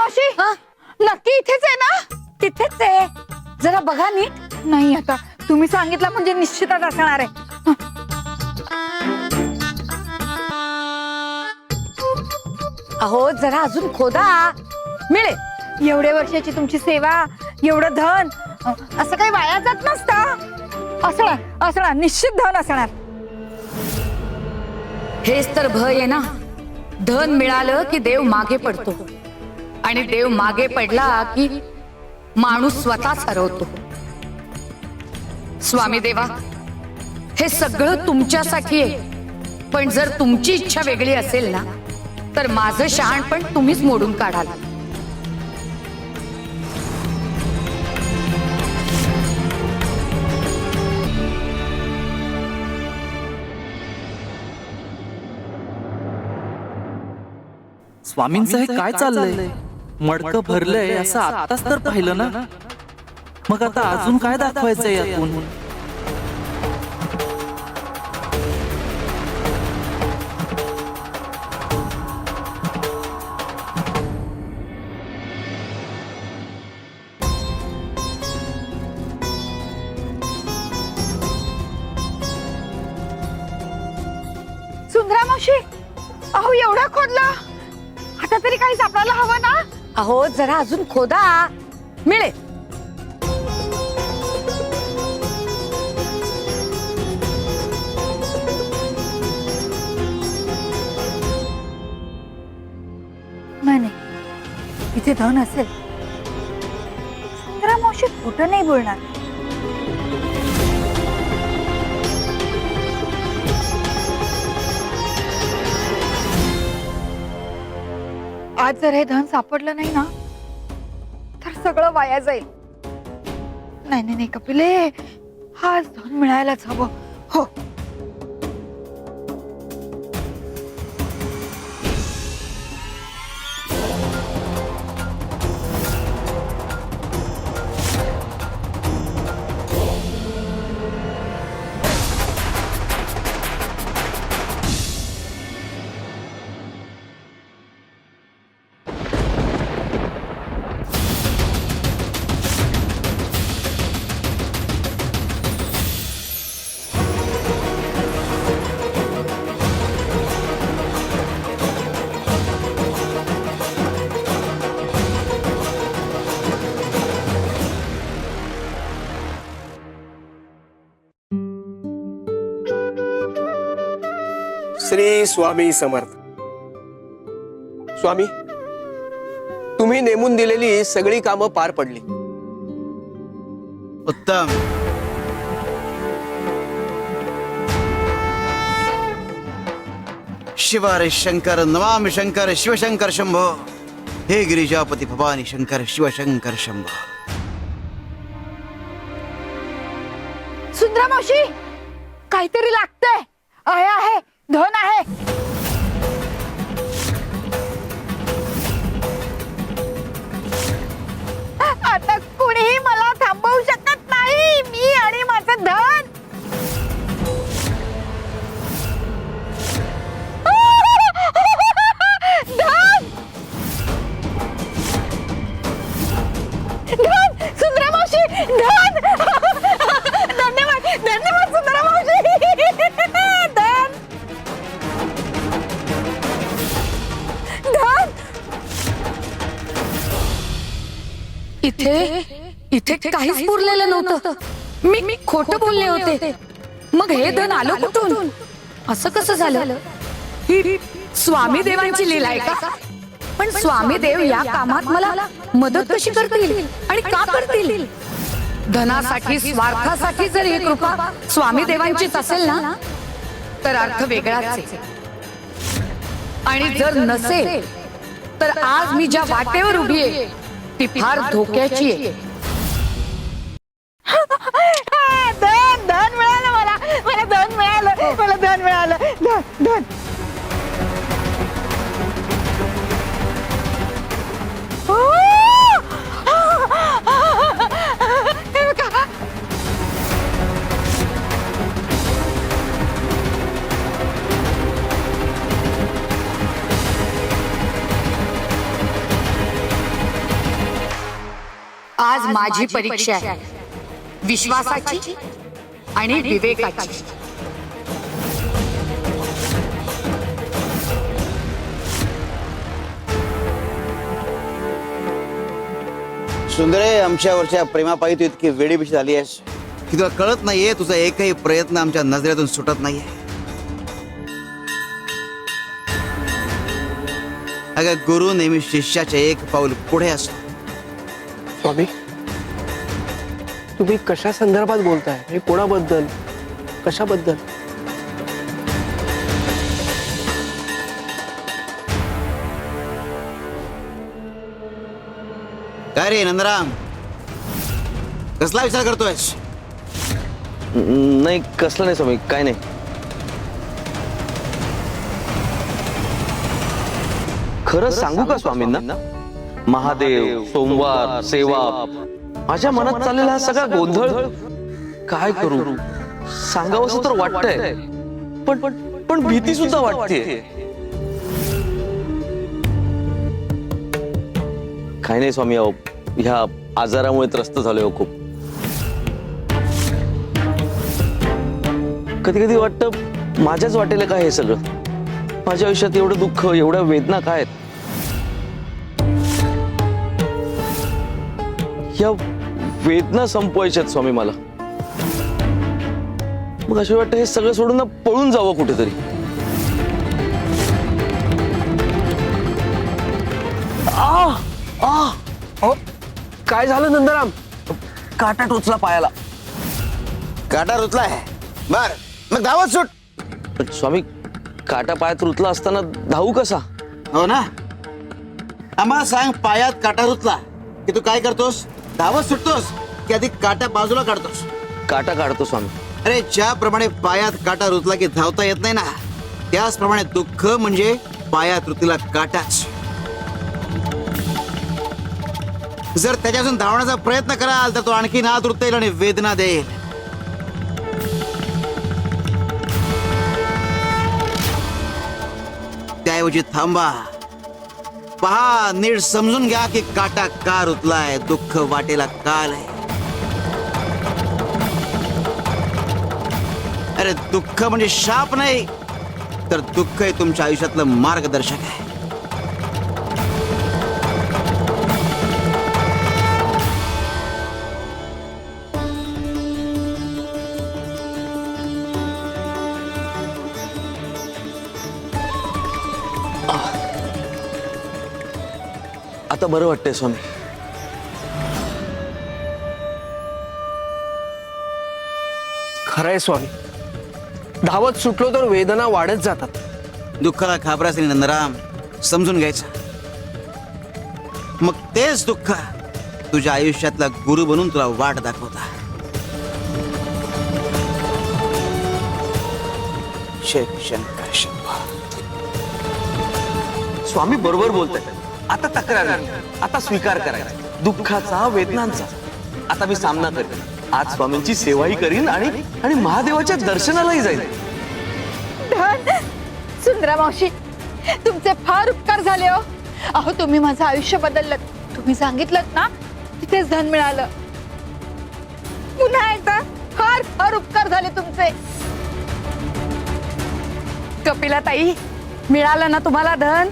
मावशी नक्की इथेच आहे ना? तिथेच आहे, जरा बघा नीट. नाही आता तुम्ही सांगितलं म्हणजे निश्चितच असणार आहे. अहो जरा अजून खोदा, मिळेल. एवढ्या वर्षाची तुमची सेवा, एवढं धन असं काही वाया जात नसतं. असणार निश्चित धन असणार. हेच तर भय आहे ना, धन मिळालं की देव मागे पडतो आणि देव मागे पडला की माणूस स्वतःच हरवतो. स्वामी देवा, हे सगळं तुमच्यासाठी आहे, पण जर तुमची इच्छा वेगळी असेल ना तर माझं शहाणपण तुम्हीच मोडून काढाल. स्वामींचं हे काय चाललंय? मडकं भरलंय असं आताच तर पाहिलं ना, मग आता अजून काय दाखवायचंय यातून? सुंदरा मावशी, अहो एवढं खोदलं, आता तरी काही सापडायला हवं ना? अहो जरा अजून खोदा, मिळेल. नाही, इथे धन असेल. सुंदरा मावशी खोटं नाही बोलणार. आज जर हे धन सापडलं नाही ना तर सगळं वाया जाईल. नाही कपिले, हा धन मिळायलाच हवं. हो, श्री स्वामी समर्थ. स्वामी, तुम्ही नेमून दिलेली सगळी कामं पार पडली. उत्तम. शिव हरे शंकर, नमामि शंकर, शिवशंकर शंभो. हे गिरिजापती भवानी शंकर, शिवशंकर शंभो. सुंदरा मावशी, काहीतरी लागतंय. आहे धन आहे. आता कुणीही मला थांबवू शकत नाही. मी आणि माझं धन. धन सुंदरा मावशी, धन. धन्यवाद सुंदरा मावशी. धन इथे काहीच पुरलेलं नव्हतं. मी खोटं बोलले होते. मग हे धन आलं कुठून? असं कसं झालं? ही स्वामी देवांची लीला आहे का? पण स्वामी देव या कामात मला मदत कशी करतील आणि का करतील? धनासाठी, स्वार्थासाठी जर ही कृपा स्वामी देवांचीच असेल ना तर अर्थ वेगळाच आहे. आणि जर नसेल तर आज मी ज्या वाटेवर उभी आहे ती फार धोक्याची आहे. धन मिळालं मला धन मिळालं. धन आज माझी परीक्षा आहे, विश्वासाची आणि विवेकाची. सुंदरे, आमच्यावरच्या प्रेमापायी तू इतकी वेडीबिशी झाली आहेस की तुला कळत नाहीये तुझा एकही प्रयत्न आमच्या नजरेतून सुटत नाहीये. अगं, गुरु नेहमी शिष्याचे एक पाऊल पुढे असतो. स्वामी, तुम्ही कशा संदर्भात बोलताय? हे कोणाबद्दल, कशाबद्दल? काय रे नंदराम, कसला विचार करतोयस? नाही, कसलं नाही स्वामी, काय नाही. खरं सांगू का स्वामींना? महादेव, सोमवार, सेवा, माझ्या मनात चाललेला हा सगळा गोंधळ काय करू? सांगावंसं तर वाटतंय, पण पण पण भीती सुद्धा वाटते. काय नाही स्वामी, अहो, ह्या आजारामुळे त्रस्त झालोय हो खूप. कधी कधी वाटतं माझ्याच वाटेल काय हे सगळं. माझ्या आयुष्यात एवढं दुःख, एवढ्या वेदना काय आहेत? या वेदना संपवायच्यात स्वामी मला. मग असं वाटतं हे सगळं सोडून ना पळून जावं कुठेतरी. काय झालं नंदराम? काटा टोचला पायाला. काटा रुतलाय? बर, मग धावत सुट. पण स्वामी, काटा पायात रुतला असताना धावू कसा? हो ना, आम्हाला सांग, पायात काटा रुतला की तू काय करतोस? धावत सुटतोस की आधी काटा बाजूला काढतोस? काटा काढतो स्वामी. अरे, ज्याप्रमाणे पायात काटा रुतला की धावता येत नाही ना, त्याचप्रमाणे दुःख म्हणजे पायात रुतलेला काटाच. जर त्याच्यापासून धावण्याचा प्रयत्न कराल तर तो आणखी आत रुतेल आणि वेदना देईल. त्याऐवजी थांबा, पहा, नीट समजून घ्या की काटा का रुतलाय, दुःख वाटेला का आलंय. अरे, दुःख म्हणजे शाप नाही, तर दुःख हे तुमच्या आयुष्यातलं मार्गदर्शक आहे. आता बरं वाटतंय स्वामी. खरंय स्वामी, धावत सुटलो तर वेदना वाढत जातात. दुःखाला घाबरायचं नाही नंदराम, समजून घ्यायचं. मग तेच दुःख तुझ्या आयुष्यातला गुरु बनून तुला वाट दाखवता. शंकर शंभो. स्वामी बरोबर बोलताय. आता तक्रार नाही, आता स्वीकार करायचा दुःखाचा, वेदनांचा. आता मी सामना करेन. आज स्वामींची सेवाही करीन आणि आणि महादेवाच्या दर्शनालाही जाईल. सुंदरा मावशी, तुमचे फार उपकार झाले हो. अहो, तुम्ही माझं आयुष्य बदललं. तुम्ही सांगितलं ना, तिथेच धन मिळालं. पुन्हा एकदा फार फार उपकार झाले तुमचे. कपिला ताई, मिळालं ना तुम्हाला धन?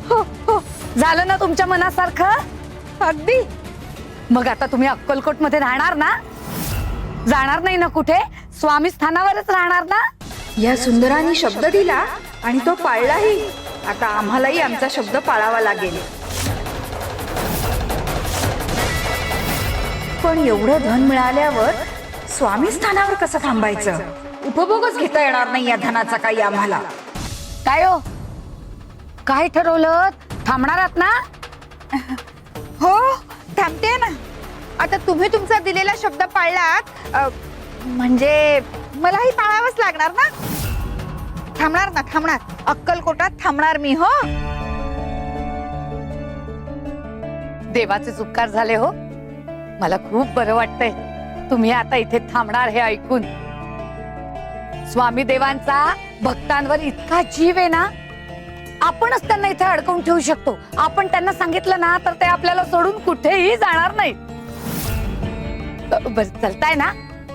हो हो, झालं ना तुमच्या मनासारखं? अगदी. मग आता तुम्ही अक्कलकोट मध्ये राहणार ना? जाणार नाही ना कुठे? स्वामी स्थानावरच राहणार ना? या सुंदराने शब्द दिला आणि तो पाळलाही. आता आम्हालाही आमचा शब्द पाळावा लागेल. पण एवढं धन मिळाल्यावर स्वामी स्थानावर कसं थांबायचं? उपभोगच घेता येणार नाही या धनाचा काही आम्हाला. काय हो, काय ठरवलं? थांबणार आहात ना? हो, थांबते ना. आता तुम्ही तुमचा दिलेला शब्द पाळलात, म्हणजे मलाही पाळावंच लागणार ना. थांबणार ना, थांबणार. अक्कलकोटात थांबणार मी. हो, देवाचे उपकार झाले हो. मला खूप बरं वाटतंय तुम्ही आता इथे थांबणार हे ऐकून. स्वामी देवांचा भक्तांवर इतका जीव आहे ना, आपणच त्यांना इथे अडकवून ठेवू शकतो. आपण त्यांना सांगितलं ना, तर ते आपल्याला सोडून कुठेही जाणार नाही. बर चलताय ना?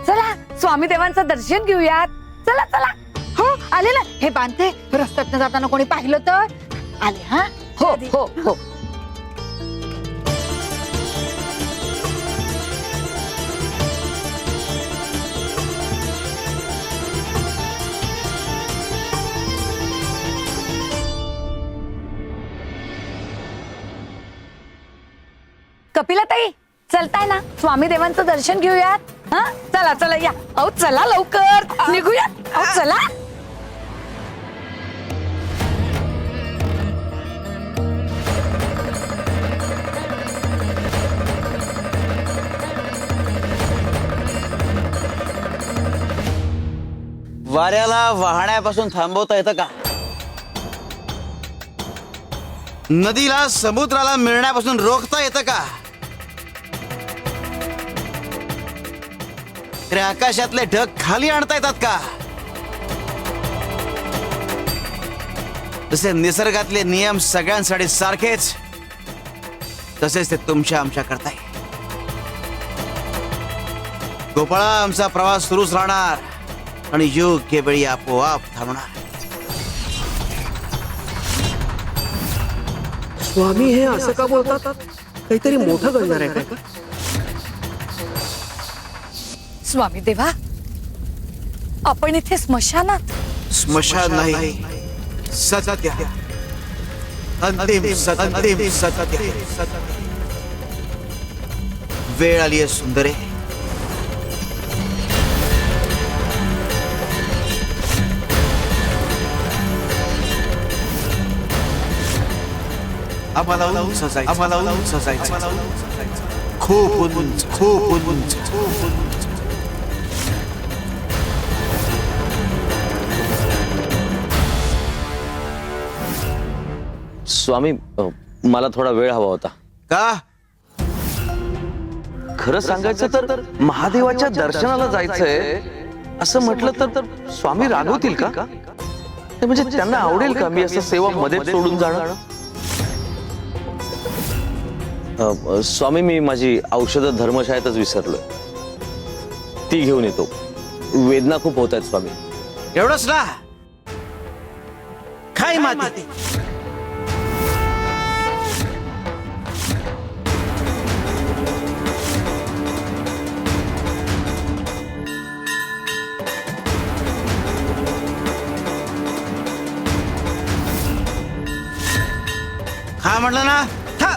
चला स्वामी देवांचं दर्शन घेऊयात. चला चला. हो आले ना. हे बांधते, रस्त्यातनं जाताना कोणी पाहिलं तर. आले हा. हो हो हो. कपिलाताई चलताय ना? स्वामी देवांचं दर्शन घेऊयात. हा चला चला या. अहो चला लवकर निघूयात. अहो चला. वाऱ्याला वाहण्यापासून थांबवता येतं का? नदीला समुद्राला मिळण्यापासून रोखता येतं का? रे आकाशातले ढग खाली आणता येतात का? जसे निसर्गातले नियम सगळ्यांसाठी सारखेच, तसेच ते तुमच्या आमच्या करताय. गोपाळा, आमचा प्रवास सुरूच राहणार आणि योग्य वेळी आपोआप थांबणार. स्वामी हे असं का बोलतात? काहीतरी मोठं घडणार आहे का? स्वामी देवा आपण इथे स्मशानात. स्मशान नाही, सत्य, अंतिम सत्य. वेळ आली आहे सुंदरे. आम्हाला उंच जायचं, खूप उंच, खूप उंच, खूप उंच. स्वामी मला थोडा वेळ हवा होता. का? खरं सांगायचं तर महादेवाच्या दर्शनाला जायचंय असं म्हटलं तर स्वामी रागवतील का? ते म्हणजे त्यांना आवडेल का मी असं सेवा मध्ये सोडून जाणं? स्वामी मी माझी औषधं धर्मशाळेतच विसरलोय. ती घेऊन येतो. वेदना खूप होत आहेत स्वामी. एवढंच ना? काय माती? हा म्हटलं ना. हा.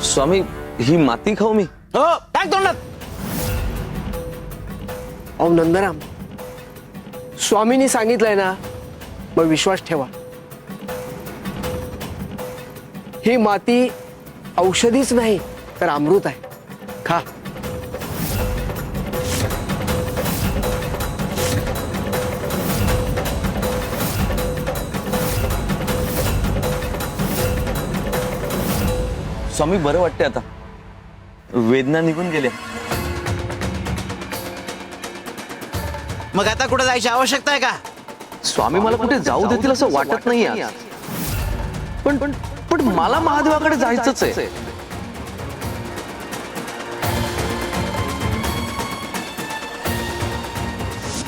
स्वामी ही माती खाऊ मी? हो, टाक तोंडात. अहो नंदराम, स्वामींनी सांगितलंय ना, मग विश्वास ठेवा. ही माती औषधीच नाही तर अमृत आहे. खा. स्वामी बरं वाटते आता. वेदना निघून गेल्या. मग आता कुठे जायची आवश्यकता आहे का? स्वामी मला कुठे जाऊ देतील असं वाटत नाही आज. पण पण पण मला महादेवाकडे जायचंच आहे.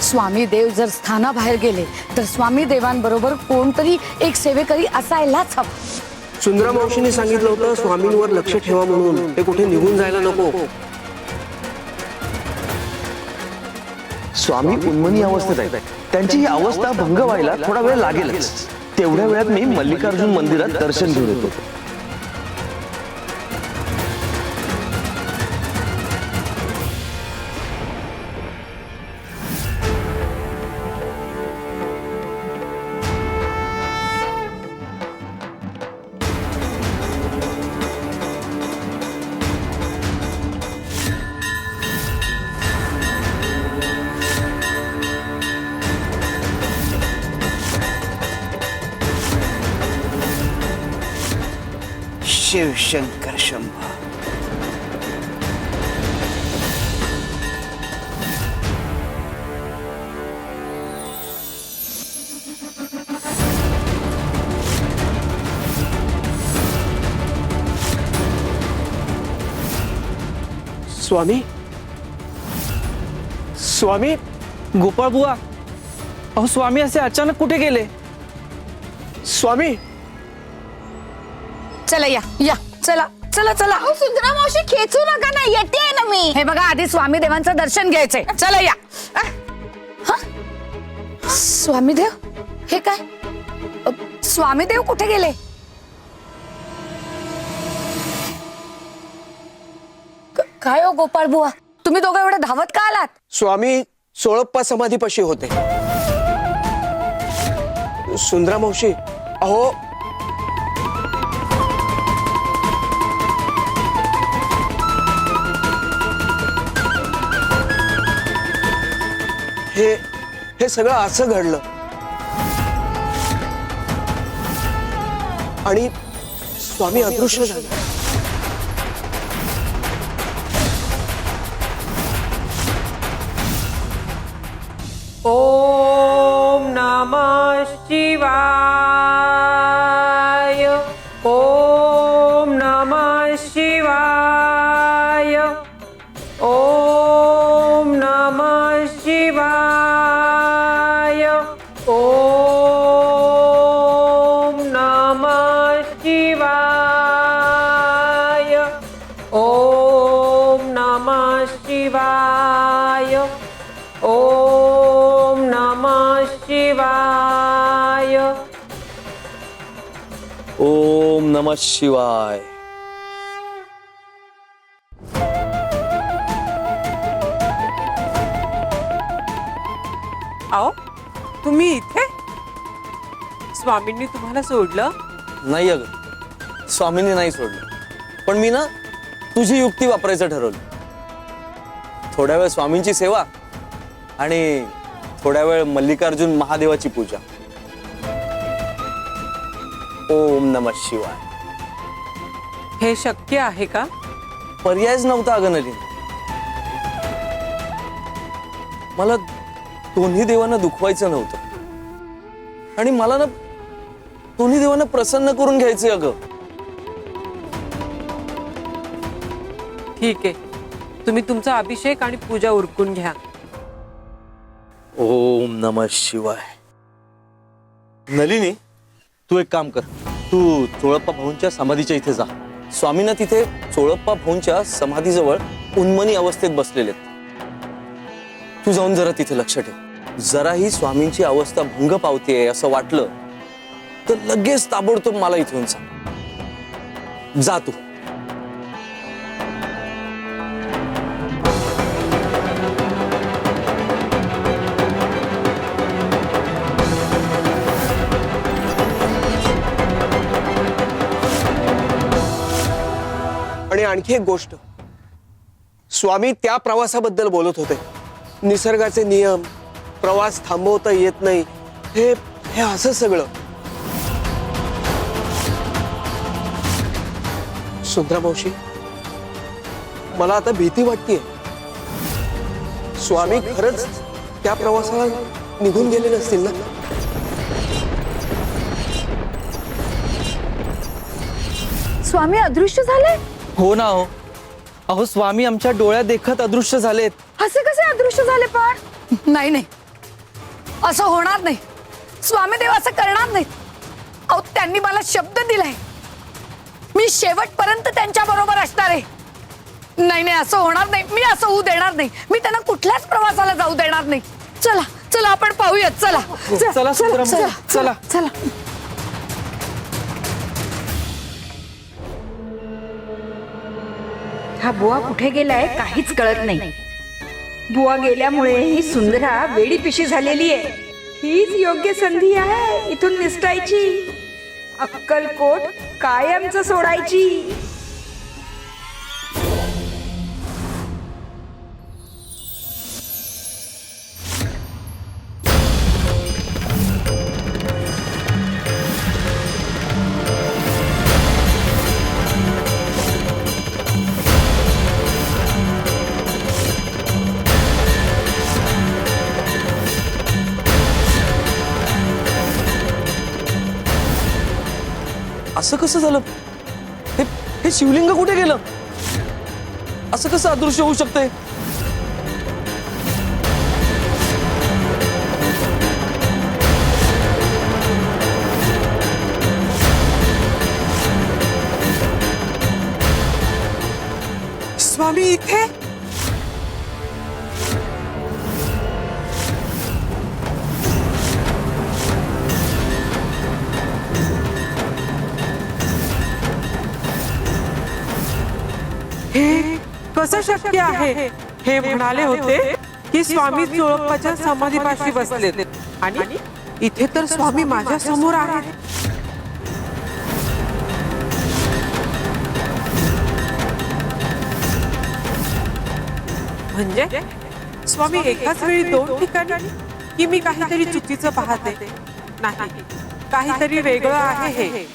स्वामी देव जर स्थानाबाहेर गेले तर स्वामी देवांबरोबर कोणतरी एक सेवेकरी असायलाच हवा. सुंदरा मावशीने सांगितलं होतं स्वामींवर लक्ष ठेवा म्हणून. ते कुठे निघून जायला नको. स्वामी उन्मनी अवस्थेत आहेत. त्यांची ही अवस्था भंग व्हायला थोडा वेळ लागेलच. तेवढ्या वेळात मी मल्लिकार्जुन मंदिरात दर्शन घेऊन येतो. शिव शंकर शंभो. स्वामी स्वामी गोपाळ बुवा, अहो स्वामी असे अचानक कुठे गेले? स्वामी चला या या चला चला चला. सुंदरा मावशी खेचू नका ना, येते ना मी. हे बघा आधी स्वामी देवांचं दर्शन घ्यायचंय. चला या. स्वामीदेव हे काय? स्वामीदेव कुठे गेले? काय हो गोपाळ बुवा, तुम्ही दोघं एवढे धावत का आलात? स्वामी सोळप्पा समाधीपाशी होते. सुंदरा मावशी अहो हे सगळं असं घडलं आणि स्वामी अदृश्य झाले. ओम नमः शिवाय. ओम नमः शिवाय. ओम नमः शिवाय. ओम नमः शिवाय. ओम नमः शिवाय. ओम नमः शिवाय. ओम नमः शिवाय. आओ तुम्ही इथे? स्वामींनी तुम्हाला सोडलं? नाही अगं, स्वामींनी नाही सोडलं, पण मी ना तुझी युक्ती वापरायचं ठरवलं. थोड्या वेळ स्वामींची सेवा आणि थोड्या वेळ मल्लिकार्जुन महादेवाची पूजा. ओम नमः शिवाय. हे शक्य आहे का? पर्यायच नव्हता अगं नलिनी. मला दोन्ही देवांना दुखवायचं नव्हतं आणि मला ना दोन्ही देवांना प्रसन्न करून घ्यायचंय अगं. ठीक आहे, तुम्ही तुमचा अभिषेक आणि पूजा उरकून घ्या. ओम नमः शिवाय. नलिनी, तू एक काम कर, तू चोळप्पा भाऊंच्या समाधीच्या इथे जा. स्वामींना तिथे चोळप्पा भाऊंच्या समाधीजवळ उन्मनी अवस्थेत बसलेले आहेत. तू जाऊन जरा तिथे लक्ष ठेव. जराही स्वामींची अवस्था भंग पावतेय असं वाटलं तर लगेच ताबडतोब मला इथून सांग. जा तू. आणि आणखी एक गोष्ट, स्वामी त्या प्रवासाबद्दल बोलत होते. निसर्गाचे नियम, प्रवास थांबवता येत नाही, हे हे असं सगळं. सुंदरा मावशी, मला आता भीती वाटतेय. स्वामी खरंच त्या प्रवासाला निघून गेले नसतील ना? स्वामी अदृश्य झाले? हो ना हो. अहो स्वामी आमच्या डोळ्यात देखत अदृश्य झालेत. असे कसे अदृश्य झाले पण? नाही नाही, असं होणार नाही. स्वामीदेव असं करणार नाहीत. अहो त्यांनी मला शब्द दिलाय, मी शेवटपर्यंत त्यांच्या बरोबर असणार आहे. नाही नाही, असं होणार नाही. मी असं होऊ देणार नाही. मी त्यांना कुठल्याच प्रवासाला जाऊ देणार नाही. चला चला आपण पाहूयात. चला चला सुंदरा मावशी, चला. चला. हा बुवा कुठे गेलाय काहीच कळत नाही. बुवा गेल्यामुळे ही सुंदरा वेडी पिशी झालेली आहे. हीच योग्य संधी आहे इथून निसटायची. अक्कलकोट कायमच सोडायची. असं कसं झालं? हे शिवलिंग कुठे गेलं? असं कसं अदृश्य होऊ शकते? स्वामी इथे? हे कसं शक्य आहे? हे म्हणाले होते की स्वामी चोळप्पाच्या समाधीपाशी बसलेत आणि इथे तर स्वामी माझ्या समोर आहेत. म्हणजे स्वामी एकाच वेळी दोन ठिकाणी? की मी काहीतरी चुकीचं पाहते? नाही, काहीतरी वेगळं आहे हे.